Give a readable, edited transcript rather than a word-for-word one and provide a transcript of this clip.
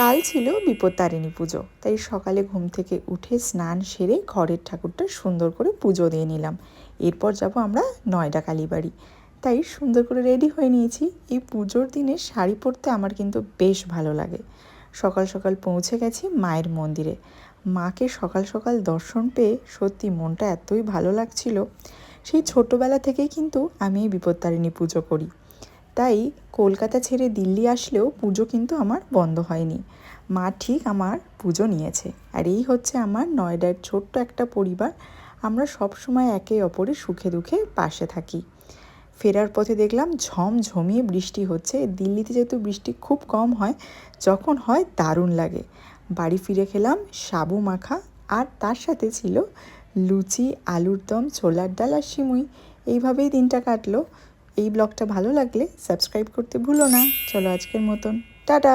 কাল ছিল বিপত্তারিণী পুজো, তাই সকালে ঘুম থেকে উঠে স্নান সেরে ঘরের ঠাকুরটা সুন্দর করে পুজো দিয়ে নিলাম। এরপর যাব আমরা নয়ডা কালীবাড়ি, তাই সুন্দর করে রেডি হয়ে নিয়েছি। এই পুজোর দিনে শাড়ি পরতে আমার কিন্তু বেশ ভালো লাগে। সকাল সকাল পৌঁছে গেছি মায়ের মন্দিরে। মাকে সকাল সকাল দর্শন পেয়ে সত্যি মনটা এতই ভালো লাগছিল। সেই ছোটোবেলা থেকেই কিন্তু আমি এই বিপত্তারিণী পুজো করি, তাই কলকাতা ছেড়ে দিল্লি আসলেও পুজো কিন্তু আমার বন্ধ হয়নি। মা ঠিক আমার পুজো নিয়েছে। আর এই হচ্ছে আমার নয়ডার ছোট্ট একটা পরিবার। আমরা সব সময় একে অপরের সুখে দুঃখে পাশে থাকি। ফেরার পথে দেখলাম ঝমঝমিয়ে বৃষ্টি হচ্ছে। দিল্লিতে যেহেতু বৃষ্টি খুব কম হয়, যখন হয় দারুণ লাগে। বাড়ি ফিরে খেলাম সাবু মাখা, আর তার সাথে ছিল লুচি, আলুর দম, ছোলার ডাল আর সিমুই। এইভাবেই দিনটা কাটলো। এই ব্লগটা ভালো লাগলে সাবস্ক্রাইব করতে ভুলো না। চলো আজকের মতন টাটা।